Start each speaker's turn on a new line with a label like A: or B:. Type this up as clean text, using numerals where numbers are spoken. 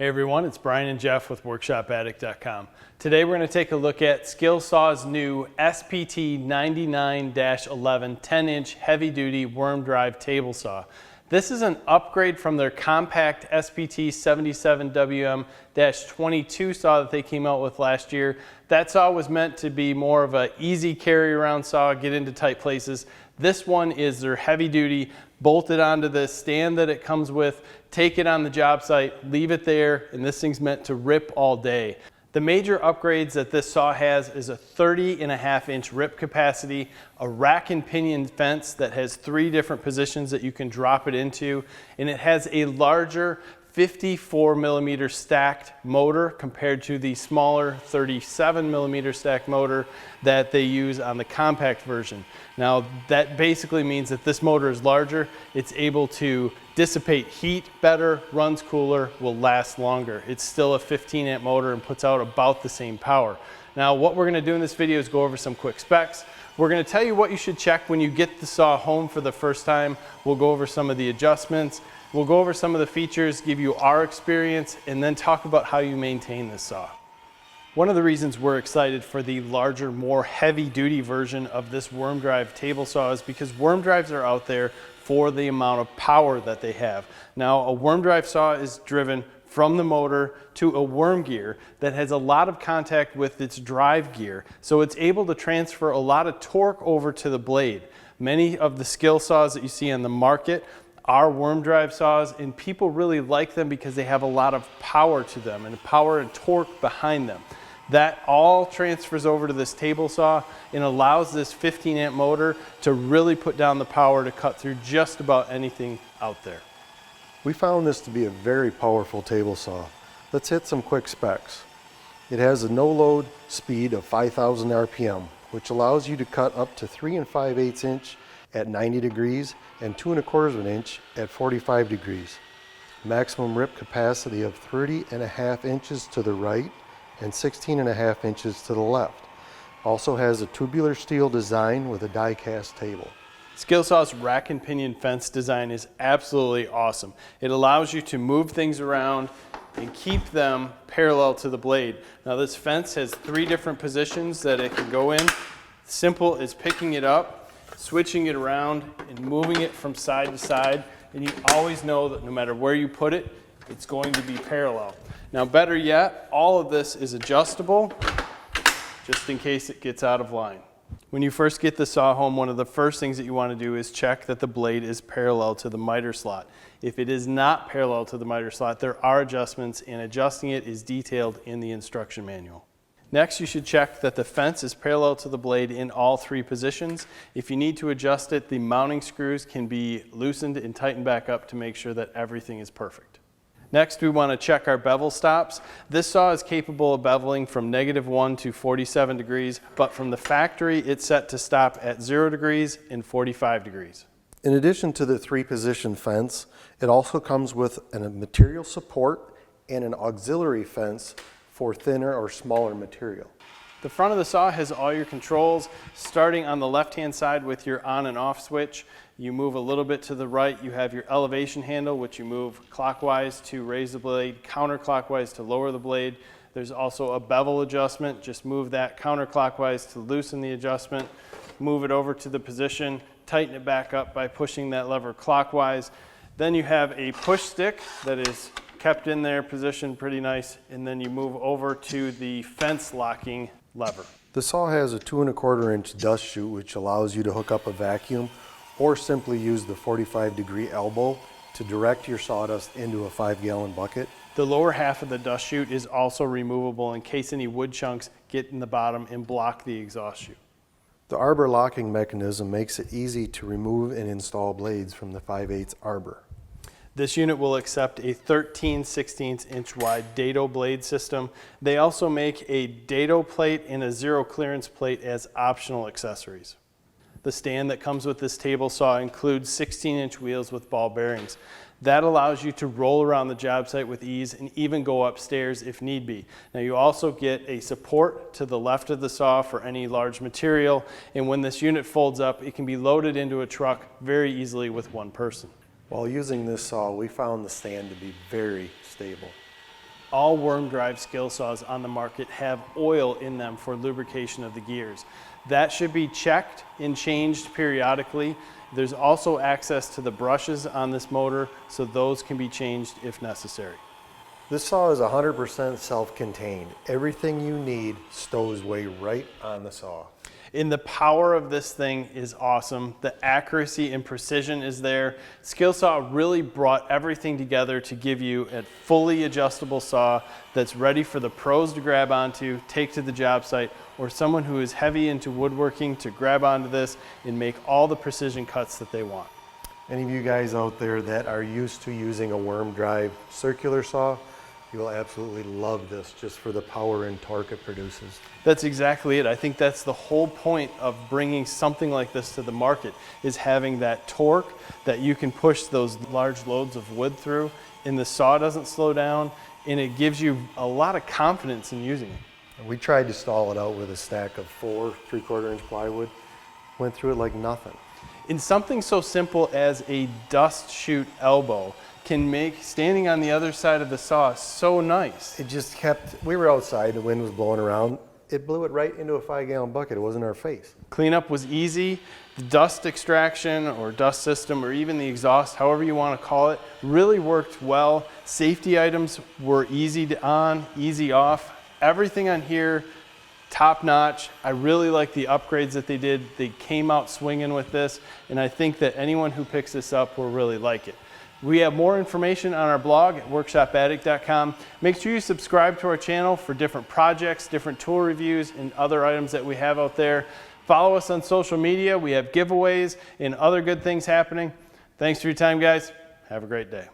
A: Hey everyone, it's Brian and Jeff with WorkshopAddict.com. Today we're going to take a look at SKILSAW's new SPT99-11 10-inch heavy-duty worm drive table saw. This is an upgrade from their compact SPT77WM-22 saw that they came out with last year. That saw was meant to be more of an easy carry around saw, get into tight places. This one is their heavy-duty, bolted onto the stand that it comes with, take it on the job site, leave it there, and this thing's meant to rip all day. The major upgrades that this saw has is a 30.5-inch rip capacity, a rack and pinion fence that has 3 different positions that you can drop it into, and it has a larger 54mm stacked motor compared to the smaller 37mm stacked motor that they use on the compact version. Now that basically means that this motor is larger, it's able to dissipate heat better, runs cooler, will last longer. It's still a 15-amp motor and puts out about the same power. Now what we're going to do in this video is go over some quick specs. We're going to tell you what you should check when you get the saw home for the first time. We'll go over some of the adjustments. We'll go over some of the features, give you our experience, and then talk about how you maintain this saw. One of the reasons we're excited for the larger, more heavy-duty version of this worm drive table saw is because worm drives are out there for the amount of power that they have. Now, a worm drive saw is driven from the motor to a worm gear that has a lot of contact with its drive gear, so it's able to transfer a lot of torque over to the blade. Many of the skill saws that you see on the market are worm drive saws, and people really like them because they have a lot of power to them and power and torque behind them. That all transfers over to this table saw and allows this 15-amp motor to really put down the power to cut through just about anything out there.
B: We found this to be a very powerful table saw. Let's hit some quick specs. It has a no-load speed of 5,000 RPM, which allows you to cut up to 3 5/8 inch at 90 degrees and 2 1/4 inch at 45 degrees. Maximum rip capacity of 30.5 inches to the right and 16.5 inches to the left. Also has a tubular steel design with a die-cast table.
A: SKILSAW's rack and pinion fence design is absolutely awesome. It allows you to move things around and keep them parallel to the blade. Now this fence has 3 different positions that it can go in. Simple as picking it up, switching it around, and moving it from side to side, and you always know that no matter where you put it, it's going to be parallel. Now better yet, all of this is adjustable just in case it gets out of line. When you first get the saw home, one of the first things that you want to do is check that the blade is parallel to the miter slot. If it is not parallel to the miter slot, there are adjustments, and adjusting it is detailed in the instruction manual. Next, you should check that the fence is parallel to the blade in all 3 positions. If you need to adjust it, the mounting screws can be loosened and tightened back up to make sure that everything is perfect. Next, we want to check our bevel stops. This saw is capable of beveling from -1 to 47 degrees, but from the factory, it's set to stop at 0 degrees and 45 degrees.
B: In addition to the 3-position fence, it also comes with a material support and an auxiliary fence for thinner or smaller material.
A: The front of the saw has all your controls, starting on the left-hand side with your on and off switch. You move a little bit to the right, you have your elevation handle, which you move clockwise to raise the blade, counterclockwise to lower the blade. There's also a bevel adjustment, just move that counterclockwise to loosen the adjustment, move it over to the position, tighten it back up by pushing that lever clockwise. Then you have a push stick that is kept in there, positioned pretty nice, and then you move over to the fence locking lever.
B: The saw has a 2 1/4 inch dust chute, which allows you to hook up a vacuum or simply use the 45-degree elbow to direct your sawdust into a 5-gallon bucket.
A: The lower half of the dust chute is also removable in case any wood chunks get in the bottom and block the exhaust chute.
B: The arbor locking mechanism makes it easy to remove and install blades from the 5/8 arbor.
A: This unit will accept a 13/16 inch wide dado blade system. They also make a dado plate and a 0 clearance plate as optional accessories. The stand that comes with this table saw includes 16-inch wheels with ball bearings. That allows you to roll around the job site with ease and even go upstairs if need be. Now you also get a support to the left of the saw for any large material, and when this unit folds up, it can be loaded into a truck very easily with one person.
B: While using this saw, we found the stand to be very stable.
A: all worm drive skill saws on the market have oil in them for lubrication of the gears. That should be checked and changed periodically. There's also access to the brushes on this motor, so those can be changed if necessary.
B: This saw is 100% self-contained. Everything you need stows away right on the saw.
A: And the power of this thing is awesome. The accuracy and precision is there. SKILSAW really brought everything together to give you a fully adjustable saw that's ready for the pros to grab onto, take to the job site, or someone who is heavy into woodworking to grab onto this and make all the precision cuts that they want.
B: Any of you guys out there that are used to using a worm drive circular saw, you will absolutely love this just for the power and torque it produces.
A: That's exactly it. I think that's the whole point of bringing something like this to the market, is having that torque that you can push those large loads of wood through, and the saw doesn't slow down, and it gives you a lot of confidence in using it.
B: We tried to stall it out with a stack of 4 3/4 inch plywood. Went through it like nothing.
A: In something so simple as a dust chute elbow can make standing on the other side of the saw so nice.
B: It just kept, we were outside, the wind was blowing around. It blew it right into a 5-gallon bucket. It wasn't our face.
A: Cleanup was easy. The dust extraction or dust system, or even the exhaust, however you want to call it, really worked well. Safety items were easy on, easy off. Everything on here, top notch. I really like the upgrades that they did. They came out swinging with this, and I think that anyone who picks this up will really like it. We have more information on our blog at WorkshopAddict.com. Make sure you subscribe to our channel for different projects, different tool reviews, and other items that we have out there. Follow us on social media. We have giveaways and other good things happening. Thanks for your time, guys. Have a great day.